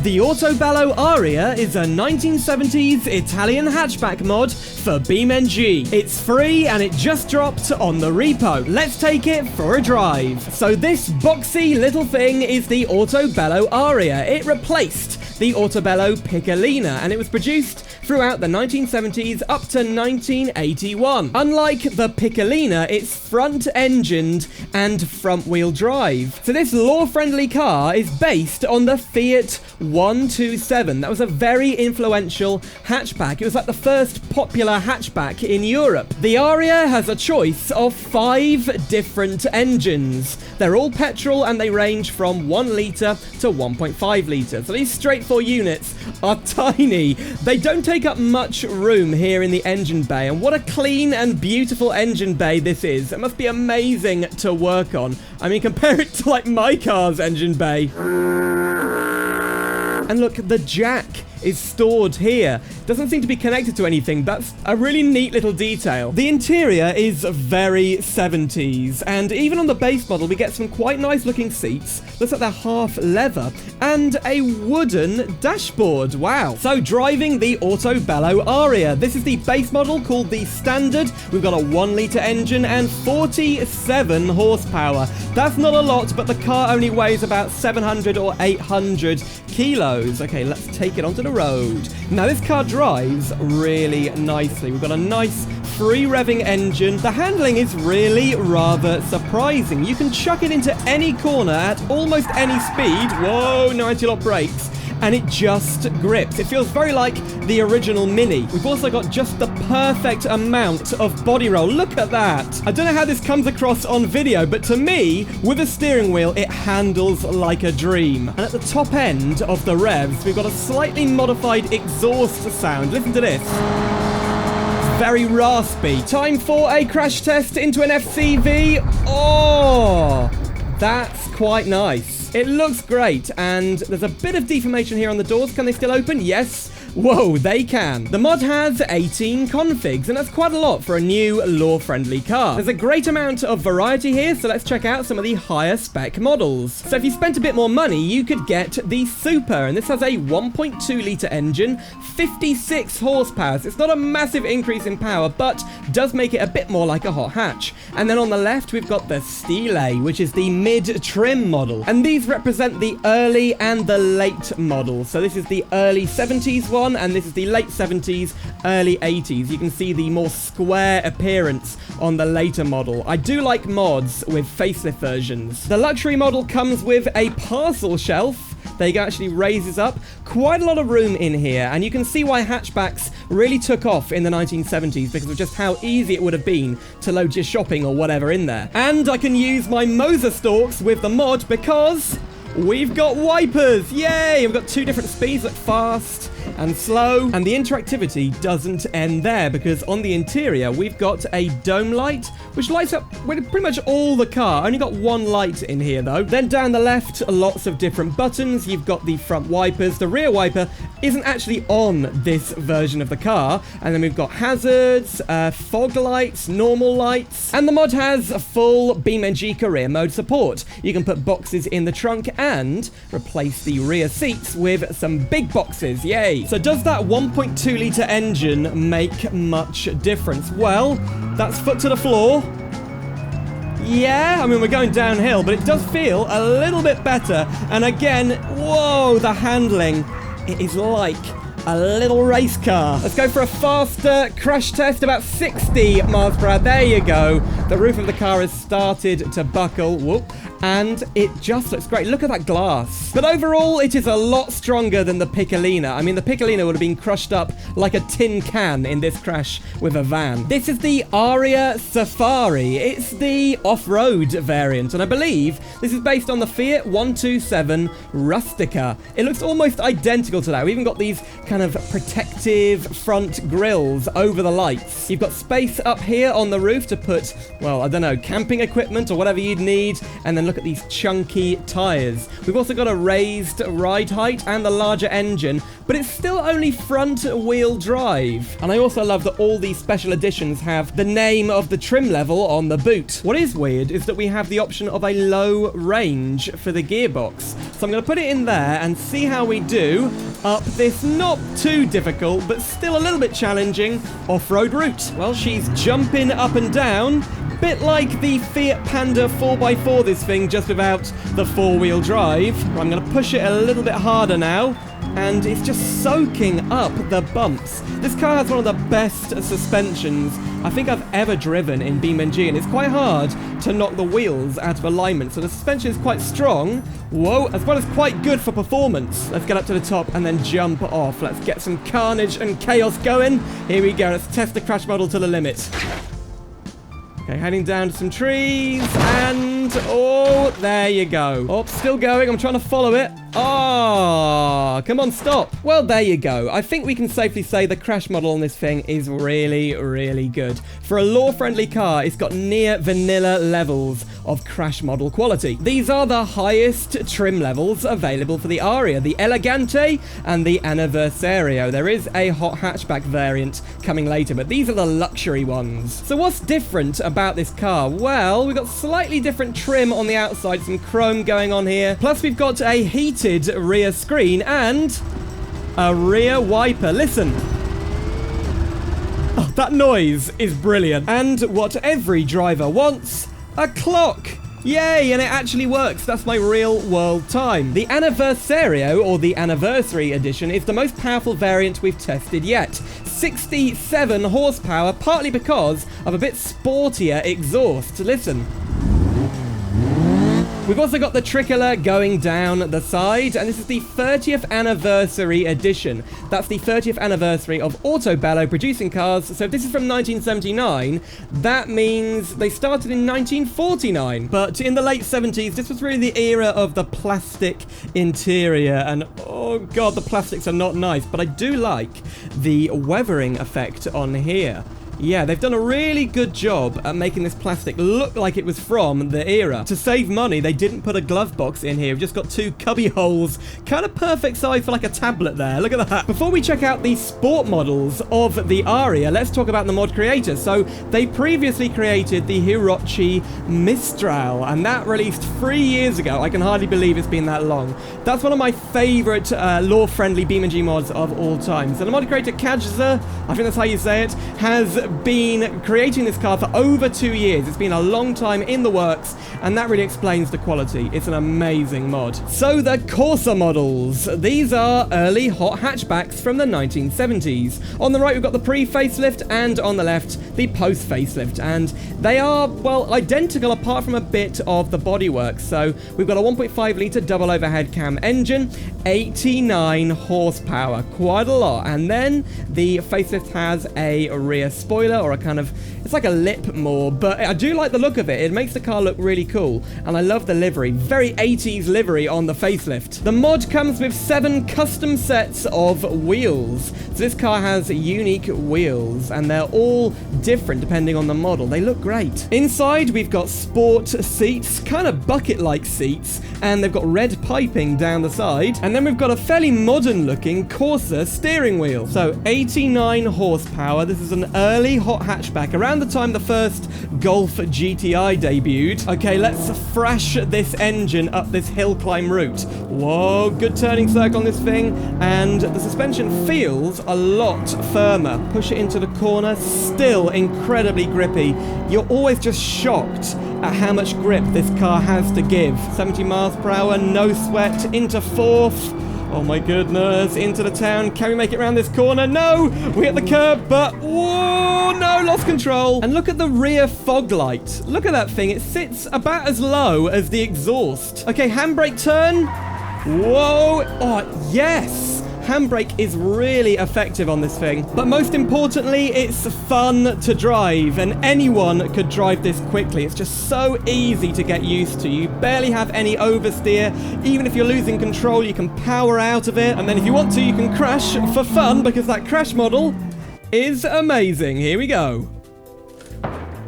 The Autobello Aria is a 1970s Italian hatchback mod for BeamNG. It's free and it just dropped on the repo. Let's take it for a drive. So this boxy little thing is the Autobello Aria. It replaced the Autobello Piccolina and it was produced throughout the 1970s up to 1981. Unlike the Piccolina, it's front-engined and front-wheel drive. So this law-friendly car is based on the Fiat 127. That was a very influential hatchback. It was like the first popular hatchback in Europe. The Aria has a choice of 5 different engines. They're all petrol and they range from 1 litre to 1.5 litre. So these straight 4 units are tiny. They don't take up much room here in the engine bay, and what a clean and beautiful engine bay this is. It must be amazing to work on. I mean, compare it to like my car's engine bay. And look, the jack is stored here. Doesn't seem to be connected to anything. That's a really neat little detail. The interior is very 70s, and even on the base model, we get some quite nice looking seats. Looks like they're half leather, and a wooden dashboard. Wow. So driving the Autobello Aria. This is the base model called the Standard. We've got a 1 litre engine and 47 horsepower. That's not a lot, but the car only weighs about 700 or 800 kilos. Okay, let's take it onto the road. Now this car drives really nicely. We've got a nice free revving engine. The handling is really rather surprising. You can chuck it into any corner at almost any speed. Whoa, no anti-lock brakes. And it just grips. It feels very like the original Mini. We've also got just the perfect amount of body roll. Look at that. I don't know how this comes across on video, but to me, with a steering wheel, it handles like a dream. And at the top end of the revs, we've got a slightly modified exhaust sound. Listen to this. It's very raspy. Time for a crash test into an FCV. Oh, that's quite nice. It looks great, and there's a bit of deformation here on the doors. Can they still open? Yes. Whoa, they can. The mod has 18 configs, and that's quite a lot for a new law-friendly car. There's a great amount of variety here, so let's check out some of the higher spec models. So if you spent a bit more money, you could get the Super, and this has a 1.2 litre engine, 56 horsepower. So it's not a massive increase in power, but does make it a bit more like a hot hatch. And then on the left, we've got the Stile, which is the mid-trim model. And these represent the early and the late models. So this is the early 70s one, and this is the late 70s, early 80s. You can see the more square appearance on the later model. I do like mods with facelift versions. The luxury model comes with a parcel shelf. There you go, actually raises up. Quite a lot of room in here, and you can see why hatchbacks really took off in the 1970s because of just how easy it would have been to load your shopping or whatever in there. And I can use my Moser stalks with the mod because we've got wipers. Yay! We've got 2 different speeds, like fast and slow, and the interactivity doesn't end there because on the interior we've got a dome light which lights up pretty much all the car. Only got 1 light in here though. Then down the left, lots of different buttons. You've got the front wipers. The rear wiper isn't actually on this version of the car. And then we've got hazards, fog lights, normal lights, and the mod has a full BeamNG career mode support. You can put boxes in the trunk and replace the rear seats with some big boxes. Yay! So does that 1.2 litre engine make much difference? Well, that's foot to the floor. Yeah, I mean, we're going downhill, but it does feel a little bit better. And again, whoa, the handling, it is like a little race car. Let's go for a faster crash test, about 60 miles per hour. There you go. The roof of the car has started to buckle. Whoop. And it just looks great. Look at that glass. But overall, it is a lot stronger than the Piccolina. I mean, the Piccolina would have been crushed up like a tin can in this crash with a van. This is the Aria Safari. It's the off-road variant, and I believe this is based on the Fiat 127 Rustica. It looks almost identical to that. We've even got these kind of protective front grills over the lights. You've got space up here on the roof to put, well, I don't know, camping equipment or whatever you'd need, and then look at these chunky tires. We've also got a raised ride height and the larger engine, but it's still only front-wheel drive. And I also love that all these special editions have the name of the trim level on the boot. What is weird is that we have the option of a low range for the gearbox. So I'm going to put it in there and see how we do up this not too difficult, but still a little bit challenging off-road route. Well, she's jumping up and down. Bit like the Fiat Panda 4x4, this thing, just without the four-wheel drive. I'm going to push it a little bit harder now, and it's just soaking up the bumps. This car has one of the best suspensions I think I've ever driven in BeamNG, and it's quite hard to knock the wheels out of alignment, so the suspension is quite strong. Whoa, as well as quite good for performance. Let's get up to the top and then jump off. Let's get some carnage and chaos going. Here we go, let's test the crash model to the limit. Okay, heading down to some trees, and oh, there you go. Oh, still going. I'm trying to follow it. Oh, come on, stop. Well, there you go. I think we can safely say the crash model on this thing is really, really good. For a law-friendly car, it's got near vanilla levels of crash model quality. These are the highest trim levels available for the Aria, the Elegante and the Anniversario. There is a hot hatchback variant coming later, but these are the luxury ones. So what's different about this car? Well, we've got slightly different trim on the outside, some chrome going on here. Plus, we've got a heated rear screen and a rear wiper. Listen. Oh, that noise is brilliant. And what every driver wants, a clock. Yay, and it actually works. That's my real world time. The Anniversario, or the Anniversary Edition, is the most powerful variant we've tested yet. 67 horsepower, partly because of a bit sportier exhaust. Listen. We've also got the tricolor going down the side, and this is the 30th anniversary edition. That's the 30th anniversary of Autobello producing cars. So if this is from 1979, that means they started in 1949. But in the late 70s, this was really the era of the plastic interior, and oh god, the plastics are not nice, but I do like the weathering effect on here. Yeah, they've done a really good job at making this plastic look like it was from the era. To save money, they didn't put a glove box in here. We've just got two cubby holes. Kind of perfect size for like a tablet there. Look at that. Before we check out the sport models of the Aria, let's talk about the mod creator. So they previously created the Hirochi Mistral, and that released 3 years ago. I can hardly believe it's been that long. That's one of my favorite law-friendly BeamNG mods of all time. So the mod creator Kajza, I think that's how you say it, has been creating this car for over 2 years. It's been a long time in the works, and that really explains the quality. It's an amazing mod. So the Corsa models. These are early hot hatchbacks from the 1970s. On the right, we've got the pre-facelift, and on the left, the post-facelift. And they are, well, identical apart from a bit of the bodywork. So we've got a 1.5-litre double overhead cam engine, 89 horsepower, quite a lot. And then the facelift has a rear spoiler, or a kind of, it's like a lip more, but I do like the look of it. It makes the car look really cool, and I love the livery. Very 80s livery on the facelift. The mod comes with 7 custom sets of wheels. So this car has unique wheels, and they're all different depending on the model. They look great. Inside, we've got sport seats, kind of bucket-like seats, and they've got red piping down the side. And then we've got a fairly modern-looking Corsa steering wheel. So 89 horsepower. This is an early hot hatchback, around the time the first Golf GTI debuted. Okay, let's thrash this engine up this hill climb route. Whoa, good turning circle on this thing, and the suspension feels a lot firmer. Push it into the corner, still incredibly grippy. You're always just shocked at how much grip this car has to give. 70 miles per hour, no sweat, into fourth. Oh my goodness, into the town. Can we make it around this corner? No! We hit the curb, but whoa, no, lost control. And look at the rear fog light. Look at that thing. It sits about as low as the exhaust. Okay, handbrake turn. Whoa. Oh, yes. Handbrake is really effective on this thing. But most importantly, it's fun to drive, and anyone could drive this quickly. It's just so easy to get used to. You barely have any oversteer. Even if you're losing control, you can power out of it. And then if you want to, you can crash for fun, because that crash model is amazing. Here we go.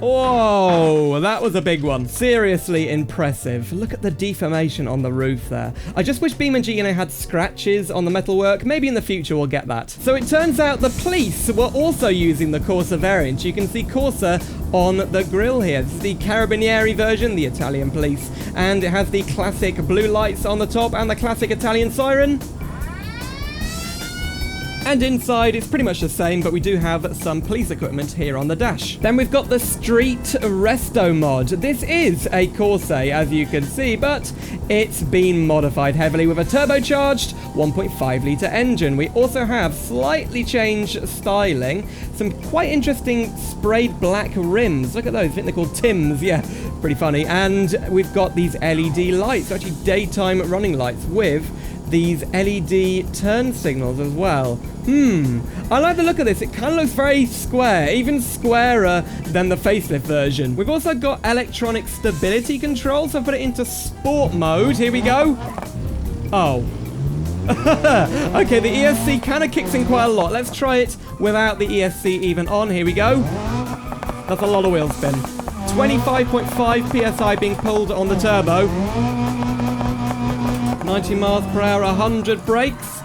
Whoa, that was a big one. Seriously impressive. Look at the deformation on the roof there. I just wish BeamNG had scratches on the metalwork. Maybe in the future we'll get that. So it turns out the police were also using the Corsa variant. You can see Corsa on the grille here. This is the Carabinieri version, the Italian police. And it has the classic blue lights on the top and the classic Italian siren. And inside, it's pretty much the same, but we do have some police equipment here on the dash. Then we've got the Street Resto mod. This is a Corsa, as you can see, but it's been modified heavily with a turbocharged 1.5-litre engine. We also have slightly changed styling, some quite interesting sprayed black rims. Look at those, I think they're called Tims, yeah, pretty funny. And we've got these LED lights, actually daytime running lights with these LED turn signals as well. I like the look of this. It kind of looks very square, even squarer than the facelift version. We've also got electronic stability control, so I've put it into sport mode. Here we go. Oh. Okay, the ESC kind of kicks in quite a lot. Let's try it without the ESC even on. Here we go. That's a lot of wheel spin. 25.5 PSI being pulled on the turbo. 90 miles per hour, 100 brakes.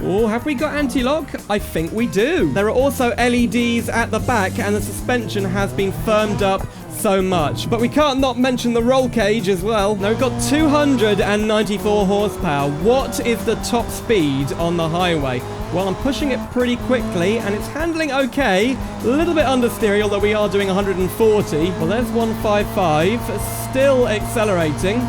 Oh, have we got anti-lock? I think we do. There are also LEDs at the back, and the suspension has been firmed up so much. But we can't not mention the roll cage as well. Now, we've got 294 horsepower. What is the top speed on the highway? Well, I'm pushing it pretty quickly, and it's handling okay. A little bit understeer, although we are doing 140. Well, there's 155. Still accelerating.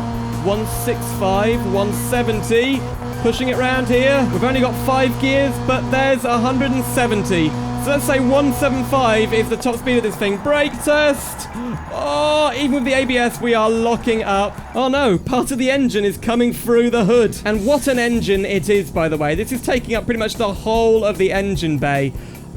165, 170. Pushing it round here. We've only got 5 gears, but there's 170. So let's say 175 is the top speed of this thing. Brake test. Oh, even with the ABS, we are locking up. Oh no, part of the engine is coming through the hood. And what an engine it is, by the way. This is taking up pretty much the whole of the engine bay.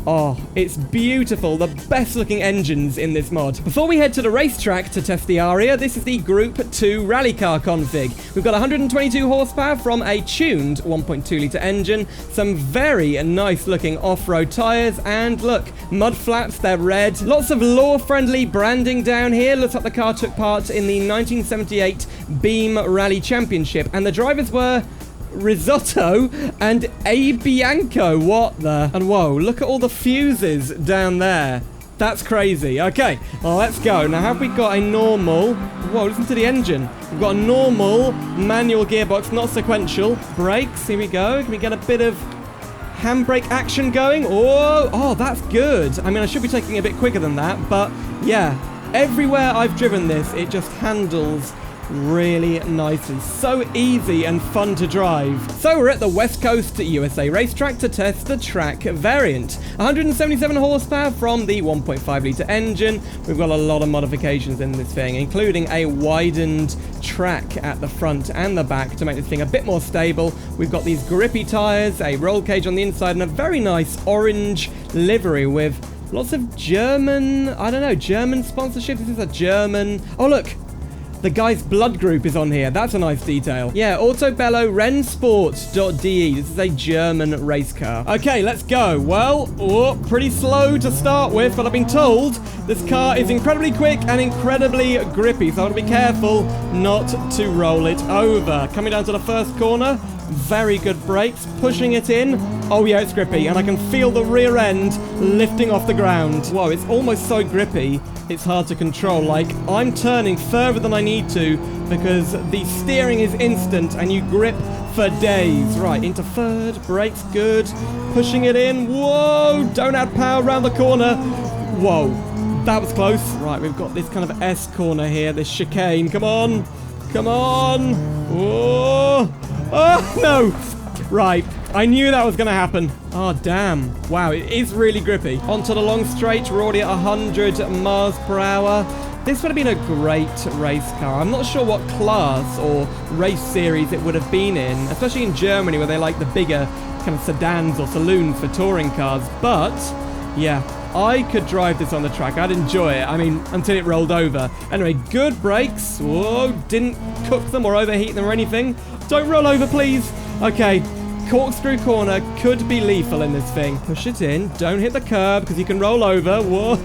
Oh, it's beautiful. The best looking engines in this mod. Before we head to the racetrack to test the Aria, this is the Group 2 rally car config. We've got 122 horsepower from a tuned 1.2-litre engine, some very nice looking off-road tyres, and look, mud flaps, they're red. Lots of law-friendly branding down here. Looks like the car took part in the 1978 Beam Rally Championship, and the drivers were Risotto and A. Bianco. What the? And whoa, look at all the fuses down there. That's crazy. Okay, well, let's go. Now, have we got a normal... Whoa, listen to the engine. We've got a normal manual gearbox, not sequential. Brakes, here we go. Can we get a bit of handbrake action going? Oh, that's good. I mean, I should be taking it a bit quicker than that, but yeah. Everywhere I've driven this, it just handles really nicely. So easy and fun to drive. So we're at the West Coast USA racetrack to test the track variant. 177 horsepower from the 1.5-litre engine. We've got a lot of modifications in this thing, including a widened track at the front and the back to make this thing a bit more stable. We've got these grippy tyres, a roll cage on the inside, and a very nice orange livery with lots of German, I don't know, German sponsorship. This is a German... Oh, look! The guy's blood group is on here. That's a nice detail. Yeah, Autobello Rennsport.de. This is a German race car. Okay, let's go. Well, pretty slow to start with, but I've been told this car is incredibly quick and incredibly grippy, so I want to be careful not to roll it over. Coming down to the first corner. Very good brakes. Pushing it in. Oh, yeah, it's grippy, and I can feel the rear end lifting off the ground. Whoa, it's almost so grippy, it's hard to control. Like, I'm turning further than I need to because the steering is instant and you grip for days. Right, into third. Brakes good. Pushing it in. Whoa, don't add power around the corner. Whoa, that was close. Right, we've got this kind of S corner here, this chicane. Come on. Come on. Whoa. Oh, no. Right. I knew that was going to happen. Oh, damn. Wow, it is really grippy. Onto the long straight. We're already at 100 miles per hour. This would have been a great race car. I'm not sure what class or race series it would have been in, especially in Germany where they like the bigger kind of sedans or saloons for touring cars. But, yeah, I could drive this on the track. I'd enjoy it. I mean, until it rolled over. Anyway, good brakes. Whoa, didn't cook them or overheat them or anything. Don't roll over, please. Okay, corkscrew corner could be lethal in this thing. Push it in. Don't hit the curb because you can roll over. Whoa.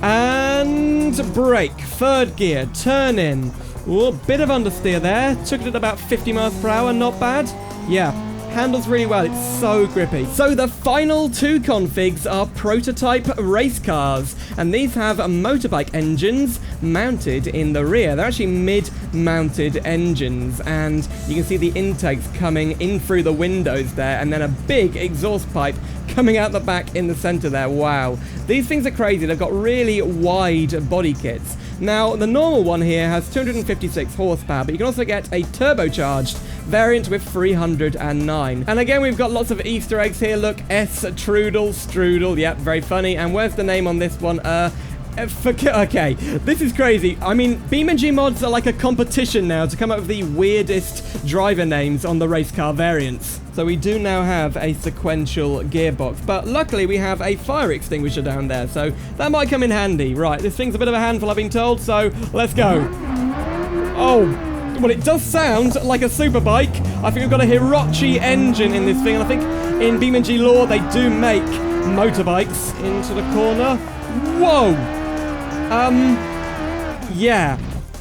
And brake. Third gear. Turn in. Ooh, bit of understeer there. Took it at about 50 miles per hour. Not bad. Yeah. Handles really well. It's so grippy. So the final two configs are prototype race cars, and these have motorbike engines mounted in the rear. They're actually mid-mounted engines, and you can see the intakes coming in through the windows there, and then a big exhaust pipe coming out the back in the center there. Wow. These things are crazy. They've got really wide body kits. Now, the normal one here has 256 horsepower, but you can also get a turbocharged variant with 309. And again, we've got lots of Easter eggs here. Look, S Trudel, Strudel. Yep, very funny. And where's the name on this one? Okay, this is crazy. I mean, BeamNG mods are like a competition now to come up with the weirdest driver names on the race car variants. So we do now have a sequential gearbox, but luckily we have a fire extinguisher down there, so that might come in handy. Right, this thing's a bit of a handful, I've been told, so let's go. Oh, well, it does sound like a superbike. I think we've got a Hirochi engine in this thing, and I think in BeamNG lore they do make motorbikes. Into the corner. Whoa! Yeah.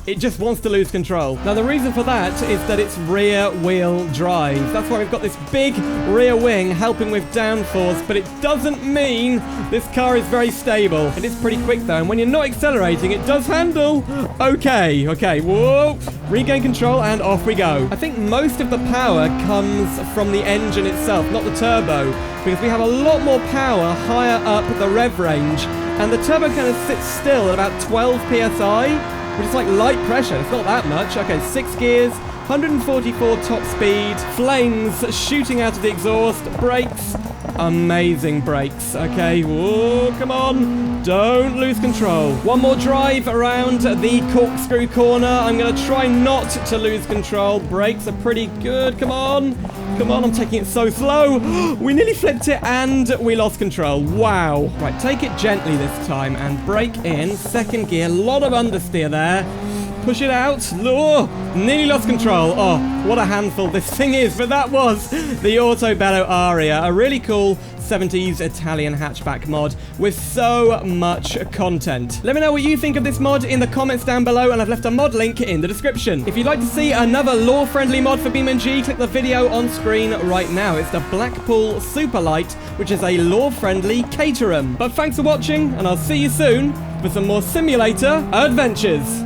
It just wants to lose control. Now, the reason for that is that it's rear-wheel drive. That's why we've got this big rear wing helping with downforce, but it doesn't mean this car is very stable. It is pretty quick, though, and when you're not accelerating, it does handle. Okay, whoa. Regain control, and off we go. I think most of the power comes from the engine itself, not the turbo, because we have a lot more power higher up the rev range, and the turbo kind of sits still at about 12 psi, which is like light pressure. It's not that much. Okay, 6 gears, 144 top speed, flames shooting out of the exhaust, brakes, amazing brakes. Okay, whoa, come on, don't lose control. One more drive around the corkscrew corner. I'm going to try not to lose control. Brakes are pretty good. Come on, I'm taking it so slow. We nearly flipped it and we lost control. Wow. Right, take it gently this time and brake in. Second gear, a lot of understeer there. Push it out. Oh, nearly lost control. Oh, what a handful this thing is. But that was the Autobello Aria, a really cool 70s Italian hatchback mod with so much content. Let me know what you think of this mod in the comments down below, and I've left a mod link in the description. If you'd like to see another lore-friendly mod for BeamNG, click the video on screen right now. It's the Blackpool Superlight, which is a lore-friendly Caterham. But thanks for watching, and I'll see you soon for some more simulator adventures.